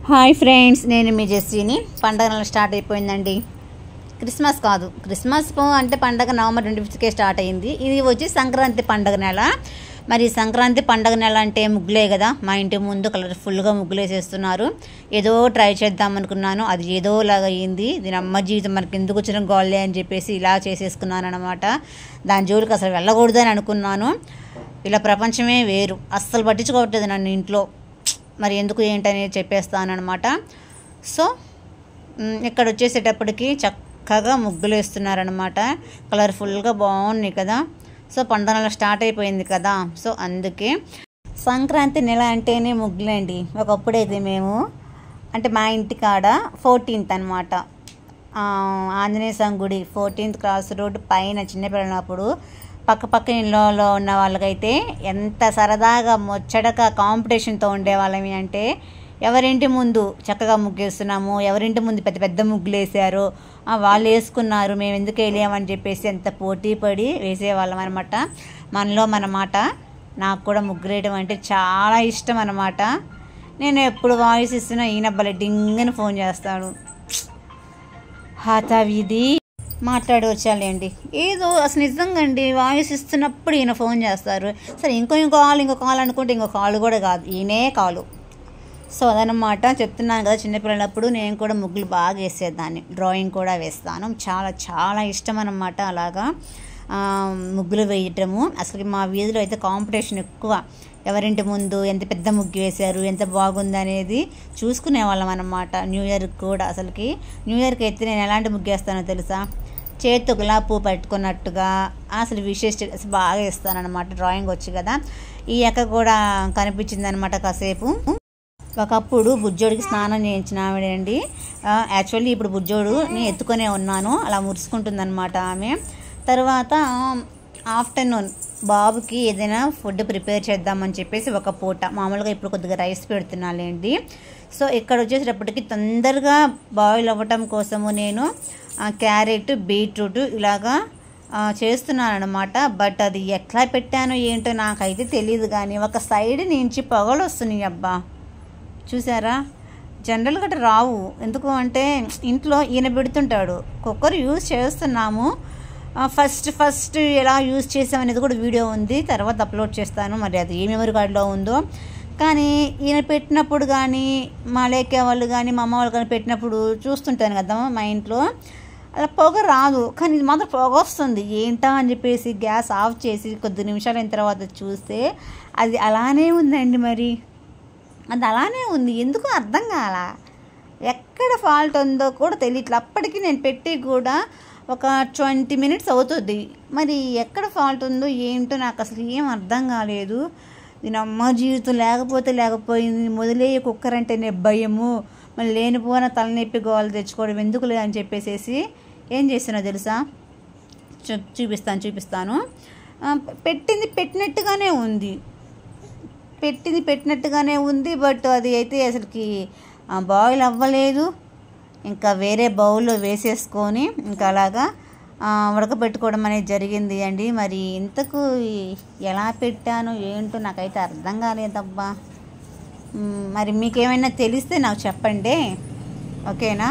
Hi friends, నేను మీ జెస్సీని. పండగ నెల స్టార్ట్ అయిపోయిందండి. క్రిస్మస్ కాదు, క్రిస్మస్ అంటే పండగ నవంబర్ 25కే స్టార్ట్ అయింది. ఇది వచ్చి సంక్రాంతి పండగ నెల. మరి సంక్రాంతి పండగ నెల అంటే ముగ్గులే కదా. మా ఇంటి ముందు కలర్ఫుల్గా ముగ్గులు వేసేస్తున్నారు. ఏదో ట్రై చేద్దాం అనుకున్నాను, అది ఏదోలాగా అయ్యింది. దీని అమ్మ జీవితం మనకి ఎందుకు వచ్చిన గోళ్ళే అని చెప్పేసి ఇలా చేసేసుకున్నాను అనమాట. దాని జోలికి అసలు వెళ్ళకూడదని అనుకున్నాను. ఇలా ప్రపంచమే వేరు, అస్సలు పట్టించుకోవట్లేదు నన్ను ఇంట్లో. మరి ఎందుకు ఏంటనేది చెప్పేస్తానమాట. సో ఇక్కడ వచ్చేసేటప్పటికి చక్కగా ముగ్గులు వేస్తున్నారనమాట. కలర్ఫుల్గా బాగున్నాయి కదా. సో పండుగ నెల స్టార్ట్ అయిపోయింది కదా. సో అందుకే సంక్రాంతి నెల అంటేనే ముగ్గులండి. ఒకప్పుడైతే మేము అంటే మా ఇంటి కాడ 14th అనమాట, ఆంజనేయ స్వామి గుడి 14th క్రాస్ రోడ్ పైన చిన్నపిల్లలప్పుడు పక్క ఇళ్ళలో ఉన్న వాళ్ళకైతే ఎంత సరదాగా ముచ్చటగా కాంపిటీషన్తో ఉండేవాళ్ళమి అంటే, ఎవరింటి ముందు చక్కగా ముగ్గేస్తున్నాము, ఎవరింటి ముందు పెద్ద పెద్ద ముగ్గులు వేసారు, వాళ్ళు వేసుకున్నారు, మేము ఎందుకు వేయలేమని చెప్పేసి ఎంత పోటీ పడి వేసేవాళ్ళం అనమాట. మనలో మన మాట. నాకు కూడా ముగ్గులు వేయడం అంటే చాలా ఇష్టం అనమాట. నేను ఎప్పుడు వాయిస్ ఇస్తున్నా ఈయన భలే డింగని ఫోన్ చేస్తాడు. హతావిధి మాట్లాడి వచ్చాలేండి. ఏదో అసలు నిజంగా అండి, వాయిస్ ఇస్తున్నప్పుడు ఈయన ఫోన్ చేస్తారు. సరే ఇంకో కాల్ అనుకుంటే ఇంకో కాల్ కూడా కాదు, ఈయనే కాలు. సో అదనమాట చెప్తున్నాను కదా. చిన్నపిల్లలప్పుడు నేను కూడా ముగ్గులు బాగా వేసేదాన్ని, డ్రాయింగ్ కూడా వేస్తాను. చాలా చాలా ఇష్టం అన్నమాట అలాగా ముగ్గులు వేయటము. అసలు మా వీధిలో అయితే కాంపిటీషన్ ఎక్కువ. ఎవరింటి ముందు ఎంత పెద్ద ముగ్గు వేశారు, ఎంత బాగుంది అనేది చూసుకునేవాళ్ళం అన్నమాట. న్యూ ఇయర్కి కూడా, అసలుకి న్యూ ఇయర్కి అయితే నేను ఎలాంటి ముగ్గు వేస్తానో తెలుసా? చేతితో గులాబీ పువ్వు పెట్టుకున్నట్టుగా అసలు అసలు బాగా వేస్తానన్నమాట. డ్రాయింగ్ వచ్చి కదా. ఈ అక్క కూడా కనిపించింది అనమాట కాసేపు. ఒకప్పుడు బుజ్జోడికి స్నానం చేయించిన ఆవిడండి. యాక్చువల్లీ ఇప్పుడు బుజ్జోడుని ఎత్తుకొనే ఉన్నాను, అలా మురుసుకుంటుందన్నమాట ఆమె. తర్వాత ఆఫ్టర్నూన్ బాబుకి ఏదైనా ఫుడ్ ప్రిపేర్ చేద్దామని చెప్పేసి ఒక పూట, మామూలుగా ఇప్పుడు కొద్దిగా రైస్ పెడుతున్నాలేండి. సో ఇక్కడ వచ్చేసేటప్పటికి తొందరగా బాయిల్ అవ్వటం కోసము నేను క్యారెట్, బీట్రూట్ ఇలాగా చేస్తున్నాను అనమాట. బట్ అది ఎట్లా పెట్టానో ఏంటో నాకైతే తెలియదు, కానీ ఒక సైడ్ నుంచి పొగలు వస్తున్నాయి. అబ్బా చూసారా, జనరల్గా రావు. ఎందుకు అంటే ఇంట్లో ఈయన పెడుతుంటాడు, కుక్కర్ యూజ్ చేస్తున్నాము. ఫస్ట్ ఎలా యూజ్ చేసామనేది కూడా వీడియో ఉంది, తర్వాత అప్లోడ్ చేస్తాను. మరి అది ఏ మెమరీ కార్డులో ఉందో. కానీ ఈయన పెట్టినప్పుడు కానీ, మా లేకే వాళ్ళు కానీ, మా అమ్మ వాళ్ళు కానీ పెట్టినప్పుడు చూస్తుంటాను కదా మా ఇంట్లో. అలా పొగ రాదు, కానీ ఇది మాత్రం పొగ వస్తుంది. ఏంటా అని చెప్పేసి గ్యాస్ ఆఫ్ చేసి కొద్ది నిమిషాలు అయిన తర్వాత చూస్తే అది అలానే ఉందండి. మరి అది అలానే ఉంది, ఎందుకు అర్థం కాల. ఎక్కడ ఫాల్ట్ ఉందో కూడా తెలియట్లేదు. అప్పటికి నేను పెట్టి కూడా ఒక 20 minutes అవుతుంది. మరి ఎక్కడ ఫాల్ట్ ఉందో ఏంటో నాకు అసలు ఏం అర్థం కాలేదు. దీని అమ్మ జీవితం లేకపోయింది. మొదలయ్యే కుక్కర్ అంటేనే భయము, మళ్ళీ లేనిపోయిన తలనొప్పి గోవాలి తెచ్చుకోవడం ఎందుకులే అని చెప్పేసి ఏం చేస్తున్నా తెలుసా? చూపిస్తాను. పెట్టింది పెట్టినట్టుగానే ఉంది. బట్ అది అయితే అసలుకి బాయిల్ అవ్వలేదు. ఇంకా వేరే బౌల్లో వేసేసుకొని ఇంకా అలాగా ఉడకబెట్టుకోవడం అనేది జరిగింది అండి. మరి ఇంతకు ఎలా పెట్టాను ఏంటో నాకైతే అర్థం కాలేదబ్బా. మరి మీకేమైనా తెలిస్తే నాకు చెప్పండి, ఓకేనా?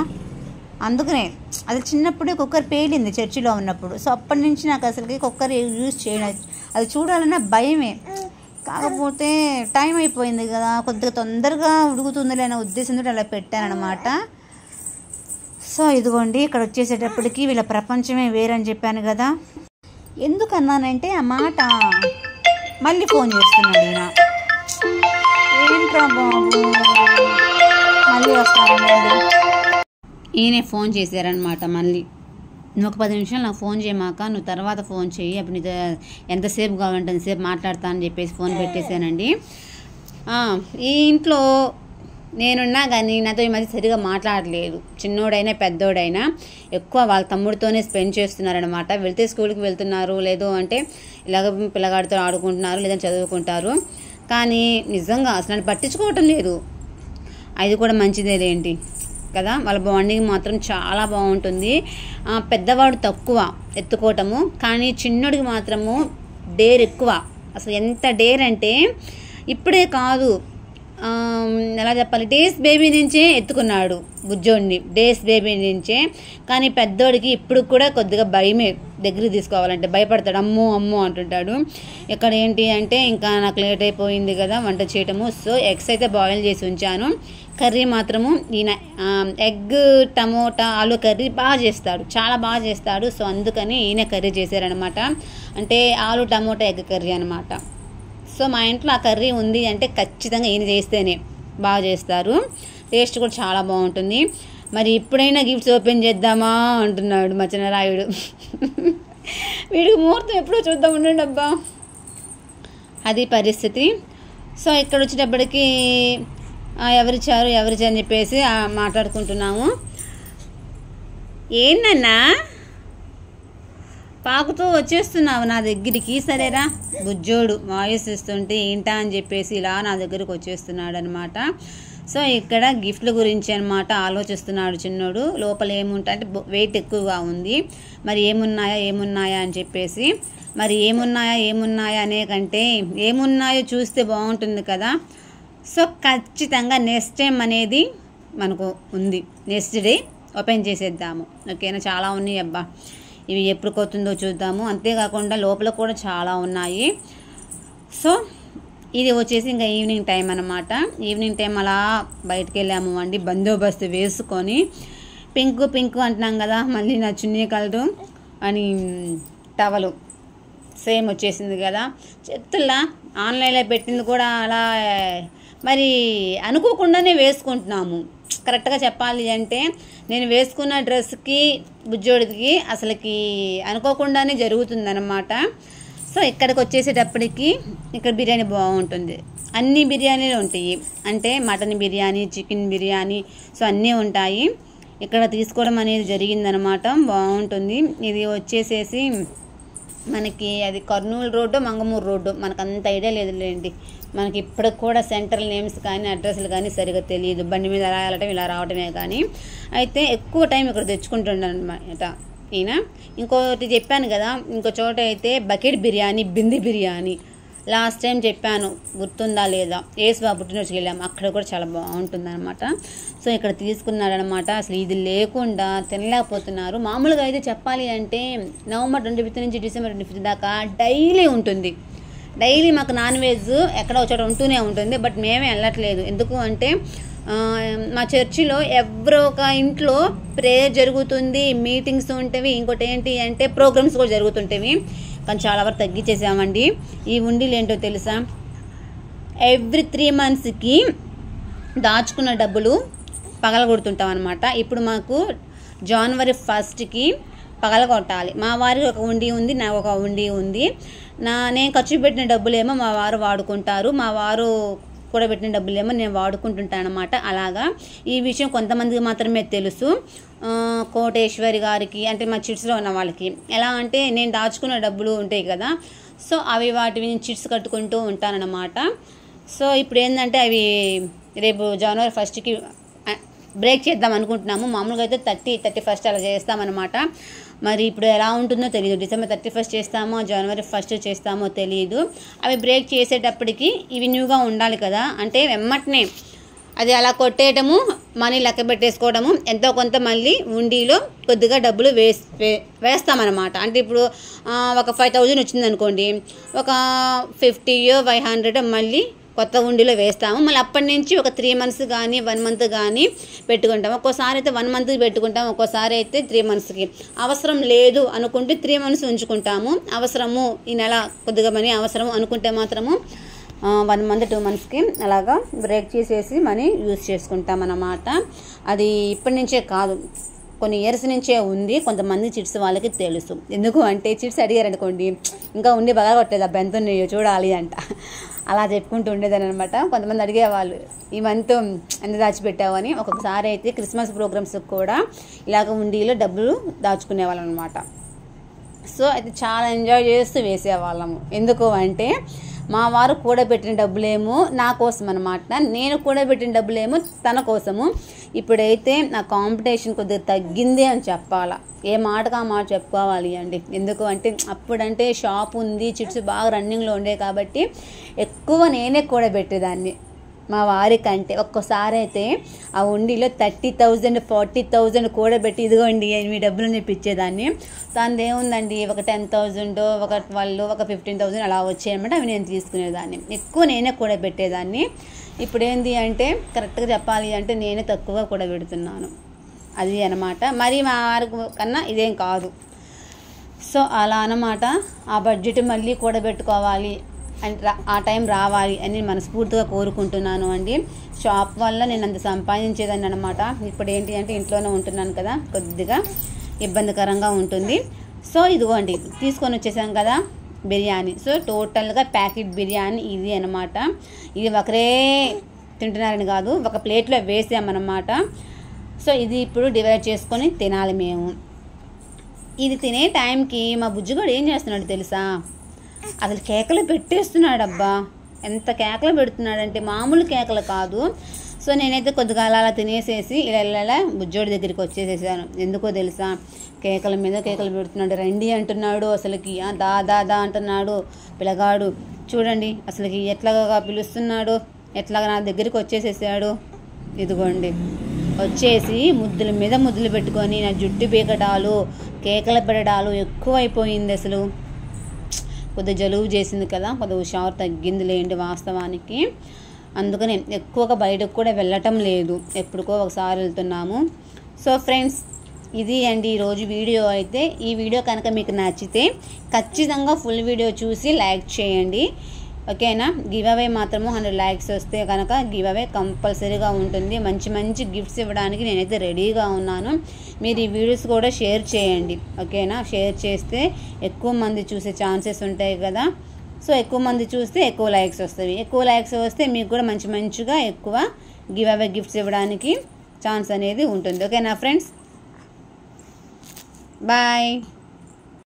అందుకనే అది చిన్నప్పుడే కుక్కర్ పేలింది చర్చిలో ఉన్నప్పుడు. సో అప్పటి నుంచి నాకు అసలుకి కుక్కర్ యూజ్ చేయడం, అది చూడాలన్నా భయమే. కాకపోతే టైం అయిపోయింది కదా, కొద్దిగా తొందరగా ఉడుకుతుందిలే అనే ఉద్దేశంతో అలా పెట్టానమాట. సో ఇదిగోండి, ఇక్కడ వచ్చేసేటప్పటికి వీళ్ళ ప్రపంచమే వేరని చెప్పాను కదా. ఎందుకన్నానంటే ఆ మాట మళ్ళీ ఫోన్ చేస్తున్నాడు ఈయన. ఏంట్రా బాబు, మళ్ళీ వస్తానండి. ఈయనే ఫోన్ చేశారనమాట మళ్ళీ. నువ్వు ఒక 10 నిమిషాలు నాకు ఫోన్ చేయమాక, నువ్వు తర్వాత ఫోన్ చేయి, అప్పుడు నీతో ఎంతసేపు కావాలంటే అంతసేపు మాట్లాడతా అని చెప్పేసి ఫోన్ పెట్టేశానండి. ఈ ఇంట్లో నేనున్నా కానీ నాతో ఈ మధ్య సరిగా మాట్లాడలేదు. చిన్నోడైనా పెద్దోడైనా ఎక్కువ వాళ్ళ తమ్ముడితోనే స్పెండ్ చేస్తున్నారనమాట. వెళ్తే స్కూల్కి వెళ్తున్నారు, లేదు అంటే ఇలాగ పిల్లగాడితో ఆడుకుంటున్నారు, లేదంటే చదువుకుంటారు. కానీ నిజంగా అసలు పట్టించుకోవటం లేదు. అది కూడా మంచిదేలేంటి కదా. వాళ్ళ బాండింగ్ మాత్రం చాలా బాగుంటుంది. పెద్దవాడు తక్కువ ఎత్తుకోవటము, కానీ చిన్నోడికి మాత్రము డేర్ ఎక్కువ. అసలు ఎంత డేర్ అంటే ఇప్పుడే కాదు, ఎలా చెప్పాలి, డేస్ బేబీ నుంచే ఎత్తుకున్నాడు బుజ్జోడిని, డేస్ బేబీ నుంచే. కానీ పెద్దోడికి ఇప్పుడు కూడా కొద్దిగా భయమే, దగ్గరికి తీసుకోవాలంటే భయపడతాడు, అమ్మో అమ్మో అంటుంటాడు. ఇక్కడ ఏంటి అంటే ఇంకా నాకు లేట్ అయిపోయింది కదా వంట చేయటము. సో ఎగ్స్ అయితే బాయిల్ చేసి ఉంచాను. కర్రీ మాత్రము ఈయన ఎగ్ టమోటా ఆలు కర్రీ బాగా చేస్తాడు, చాలా బాగా చేస్తాడు. సో అందుకని ఈయన కర్రీ చేశారనమాట, అంటే ఆలు టమోటా ఎగ్ కర్రీ అనమాట. సో మా ఇంట్లో ఆ కర్రీ ఉంది అంటే ఖచ్చితంగా ఈయన చేస్తేనే బాగా చేస్తారు, టేస్ట్ కూడా చాలా బాగుంటుంది. మరి ఇప్పుడైనా గిఫ్ట్స్ ఓపెన్ చేద్దామా అంటున్నాడు మా చిన్నరాయుడు. వీడికి ముహూర్తం ఎప్పుడో చూద్దాం ఉండండి అబ్బా, అది పరిస్థితి. సో ఇక్కడ వచ్చేటప్పటికి ఎవరిచ్చారు అని చెప్పేసి మాట్లాడుకుంటున్నాము. ఏంటన్నా పాకుతూ వచ్చేస్తున్నావు నా దగ్గరికి? సరేరా, బుజ్జోడు వాయిస్ ఇస్తుంటే ఏంటా అని చెప్పేసి ఇలా నా దగ్గరికి వచ్చేస్తున్నాడు అనమాట. సో ఇక్కడ గిఫ్ట్ల గురించి అనమాట ఆలోచిస్తున్నాడు చిన్నోడు. లోపల ఏముంటాయి అంటే వెయిట్ ఎక్కువగా ఉంది, మరి ఏమున్నాయా అని చెప్పేసి. మరి ఏమున్నాయా అనే కంటే ఏమున్నాయో చూస్తే బాగుంటుంది కదా. సో ఖచ్చితంగా నెక్స్ట్ టైం అనేది మనకు ఉంది, నెక్స్ట్ డే ఓపెన్ చేసేద్దాము, ఓకేనా. చాలా ఉన్నాయి అబ్బా, ఇవి ఎప్పుడు కొత్తుందో చూద్దాము. అంతేకాకుండా లోపల కూడా చాలా ఉన్నాయి. సో ఇది వచ్చేసి ఇంకా ఈవినింగ్ టైం అనమాట. ఈవినింగ్ టైం అలా బయటకు వెళ్ళాము అండి, బందోబస్తు వేసుకొని. పింక్ అంటున్నాం కదా, మళ్ళీ నా చున్నీ కలరు అని టవలు సేమ్ వచ్చేసింది కదా. చెత్తల్లా ఆన్లైన్లో పెట్టింది కూడా అలా మరి అనుకోకుండానే వేసుకుంటున్నాము. కరెక్ట్గా చెప్పాలి అంటే నేను వేసుకున్న డ్రెస్కి బుజ్జోడికి అసలుకి అనుకోకుండానే జరుగుతుందన్నమాట. సో ఇక్కడికి వచ్చేసేటప్పటికి ఇక్కడ బిర్యానీ బాగుంటుంది, అన్ని బిర్యానీలు ఉంటాయి, అంటే mutton biryani, chicken biryani, so అన్నీ ఉంటాయి. ఇక్కడ తీసుకోవడం అనేది జరిగిందనమాట, బాగుంటుంది. ఇది వచ్చేసేసి మనకి అది కర్నూలు రోడ్డు, మంగమూరు రోడ్డు, మనకు అంత ఐడియా లేదులేండి. మనకి ఇప్పటికి కూడా సెంట్రల్ నేమ్స్ కానీ అడ్రస్లు కానీ సరిగ్గా తెలియదు, బండి మీద ఎలా వెళ్ళటం ఇలా రావటమే కానీ. అయితే ఎక్కువ టైం ఇక్కడ తెచ్చుకుంటుండ అనమాట ఈయన. ఇంకోటి చెప్పాను కదా, ఇంకో చోట అయితే బకెట్ బిర్యానీ, బింది బిర్యానీ లాస్ట్ టైం చెప్పాను, గుర్తుందా లేదా, ఏసుబాబు పుట్టినరోజుకి వెళ్ళాము, అక్కడ కూడా చాలా బాగుంటుంది అనమాట. సో ఇక్కడ తీసుకున్నాడనమాట. అసలు ఇది లేకుండా తినలేకపోతున్నారు. మామూలుగా అయితే చెప్పాలి అంటే నవంబర్ 25 నుంచి డిసెంబర్ 25 దాకా డైలీ ఉంటుంది, డైలీ మాకు నాన్ వెజ్ ఎక్కడో ఒక చోట ఉంటూనే ఉంటుంది. బట్ మేమే వెళ్ళట్లేదు, ఎందుకు అంటే మా చర్చిలో ఎవరో ఒక ఇంట్లో ప్రేయర్ జరుగుతుంది, మీటింగ్స్ ఉంటవి, ఇంకోటి ఏంటి అంటే ప్రోగ్రామ్స్ కూడా జరుగుతుంటవి. కానీ చాలా వరకు తగ్గించేసామండి. ఈ ఉండీలు ఏంటో తెలుసా, ఎవ్రీ 3 monthsకి దాచుకున్న డబ్బులు పగలగొడుతుంటాం అనమాట. ఇప్పుడు మాకు జనవరి 1కి పగలగొట్టాలి. మా వారికి ఒక ఉండి ఉంది, నాకు ఒక ఉండి ఉంది. నేను ఖర్చు పెట్టిన డబ్బులేమో మా వారు వాడుకుంటారు, మా వారు కూడా పెట్టిన డబ్బులేమో నేను వాడుకుంటుంటాను అనమాట. అలాగా ఈ విషయం కొంతమందికి మాత్రమే తెలుసు, కోటేశ్వరి గారికి, అంటే మా చిట్స్లో ఉన్న వాళ్ళకి. ఎలా అంటే నేను దాచుకున్న డబ్బులు ఉంటాయి కదా, సో అవి వాటిని చిట్స్ కట్టుకుంటూ ఉంటానన్నమాట. సో ఇప్పుడు ఏంటంటే అవి రేపు జనవరి 1కి బ్రేక్ చేద్దాం అనుకుంటున్నాము. మామూలుగా అయితే 31st అలా చేస్తామన్నమాట. మరి ఇప్పుడు ఎలా ఉంటుందో తెలియదు, డిసెంబర్ 31 చేస్తామో జనవరి 1 చేస్తామో తెలియదు. అవి బ్రేక్ చేసేటప్పటికి ఇవి న్యూగా ఉండాలి కదా, అంటే వెమ్మటనే అది అలా కొట్టేయటము, మనీ లెక్క పెట్టేసుకోవడము, ఎంతో కొంత మళ్ళీ ఉండీలో కొద్దిగా డబ్బులు వేస్తామన్నమాట. అంటే ఇప్పుడు ఒక 5000 వచ్చింది అనుకోండి, ఒక 50-500 మళ్ళీ కొత్త ఉండిలో వేస్తాము. మళ్ళీ అప్పటి నుంచి ఒక 3 months కానీ 1 month కానీ పెట్టుకుంటాం. ఒక్కోసారి అయితే 1 monthకి పెట్టుకుంటాం, ఒక్కోసారి అయితే 3 monthsకి. అవసరం లేదు అనుకుంటే 3 months ఉంచుకుంటాము. అవసరము ఈ నెల కొద్దిగా మనీ అవసరము అనుకుంటే మాత్రము 1 month 2 monthsకి అలాగా బ్రేక్ చేసేసి మనీ యూజ్ చేసుకుంటాం అన్నమాట. అది ఇప్పటి నుంచే కాదు, కొన్ని ఇయర్స్ నుంచే ఉంది. కొంతమంది చిట్స్ వాళ్ళకి తెలుసు, ఎందుకు అంటే చిట్స్ అడిగారు అనుకోండి, ఇంకా ఉండి బాగా కొట్టలేదు అబ్బా ఎంత ఉన్నాయో చూడాలి అంట, అలా చెప్పుకుంటూ ఉండేదని అనమాట. కొంతమంది అడిగేవాళ్ళు ఈ మంత్ ఎంత దాచిపెట్టావు అని. ఒక్కొక్కసారి అయితే క్రిస్మస్ ప్రోగ్రామ్స్కి కూడా ఇలాగ ఉండీలో డబ్బులు దాచుకునేవాళ్ళం అనమాట. సో అయితే చాలా ఎంజాయ్ చేస్తూ వేసేవాళ్ళము. ఎందుకు అంటే మా వారు కూడబెట్టిన డబ్బులేమో నా కోసం అనమాట, నేను కూడబెట్టిన డబ్బులేమో తన కోసము. ఇప్పుడైతే నా కాంపిటీషన్ కొద్దిగా తగ్గింది అని చెప్పాలా, ఏ మాటగా మాట చెప్పుకోవాలి అండి. ఎందుకు అంటే అప్పుడంటే షాప్ ఉంది, చిట్స్ బాగా రన్నింగ్లో ఉండే కాబట్టి ఎక్కువ నేనే కూడబెట్టేదాన్ని. మా వారి కంటే ఒక్కోసారి అయితే ఆ ఉండిలో 30,000 40,000 కూడబెట్టి ఇదిగోండి మీ డబ్బులు ఇప్పించేదాన్ని. దాని ఏముందండి, ఒక 10,000 ఒక 12 ఒక 15,000 అలా వచ్చాయన్నమాట. అవి నేను తీసుకునేదాన్ని, ఎక్కువ నేనే కూడబెట్టేదాన్ని. ఇప్పుడు ఏంటి అంటే కరెక్ట్గా చెప్పాలి అంటే నేనే తక్కువగా కూడబెడుతున్నాను, అది అన్నమాట. మరి మా వారి కన్నా ఇదేం కాదు. సో అలా అన్నమాట. ఆ బడ్జెట్ మళ్ళీ కూడబెట్టుకోవాలి అంటే ఆ టైం రావాలి అని మనస్ఫూర్తిగా కోరుకుంటున్నాను అండి. షాప్ వల్ల నేను అంత సంపాదించేదాన్ని అనమాట. ఇప్పుడు ఏంటి అంటే ఇంట్లోనే ఉంటున్నాను కదా, కొద్దిగా ఇబ్బందికరంగా ఉంటుంది. సో ఇదిగోండి తీసుకొని వచ్చేసాం కదా బిర్యానీ. సో టోటల్గా ప్యాకెట్ బిర్యానీ ఇది అనమాట. ఇది ఒకరే తింటున్నారని కాదు, ఒక ప్లేట్లో వేసామన్నమాట. సో ఇది ఇప్పుడు డివైడ్ చేసుకొని తినాలి మేము. ఇది తినే టైంకి మా బుజ్జిగాడు ఏం చేస్తున్నాడు తెలుసా, అసలు కేకలు పెట్టేస్తున్నాడబ్బా. ఎంత కేకలు పెడుతున్నాడంటే మామూలు కేకలు కాదు. సో నేనైతే కొద్దిగా అలా తినేసేసి ఇలా బుజ్జోడి దగ్గరికి వచ్చేసేసాను. ఎందుకో తెలుసా, కేకల మీద కేకలు పెడుతున్నాడు. రండి అంటున్నాడు, అసలుకి దా దా దా అంటున్నాడు పిల్లగాడు. చూడండి అసలుకి ఎట్లాగా పిలుస్తున్నాడు, ఎట్లాగా నా దగ్గరికి వచ్చేసేసాడు. ఇదిగోండి వచ్చేసి ముద్దుల మీద ముద్దులు పెట్టుకొని నా జుట్టు పీకటాలు, కేకలు పెట్టడాలు ఎక్కువైపోయింది. అసలు కొద్దిగా జలుబు చేసింది కదా, కొద్దిగా హుషారు తగ్గింది లేండి వాస్తవానికి. అందుకని ఎక్కువగా బయటకు కూడా వెళ్ళటం లేదు, ఎప్పుడుకో ఒకసారి వెళ్తున్నాము. సో ఫ్రెండ్స్ ఇది అండి ఈరోజు వీడియో అయితే. ఈ వీడియో కనుక మీకు నచ్చితే ఖచ్చితంగా ఫుల్ వీడియో చూసి లైక్ చేయండి, ఓకేనా. గివ్ అవే మాత్రము 100 లైక్స్ వస్తే కనుక గివ్ అవే కంపల్సరీగా ఉంటుంది. మంచి మంచి గిఫ్ట్స్ ఇవ్వడానికి నేనైతే రెడీగా ఉన్నాను. మీరు ఈ వీడియోస్ కూడా షేర్ చేయండి, ఓకేనా. షేర్ చేస్తే ఎక్కువ మంది చూసే ఛాన్సెస్ ఉంటాయి కదా. సో ఎక్కువ మంది చూస్తే ఎక్కువ లైక్స్ వస్తాయి. ఎక్కువ లైక్స్ వస్తే మీకు కూడా మంచిగా ఎక్కువ గివ్ అవే గిఫ్ట్స్ ఇవ్వడానికి ఛాన్స్ అనేది ఉంటుంది, ఓకేనా ఫ్రెండ్స్. బాయ్.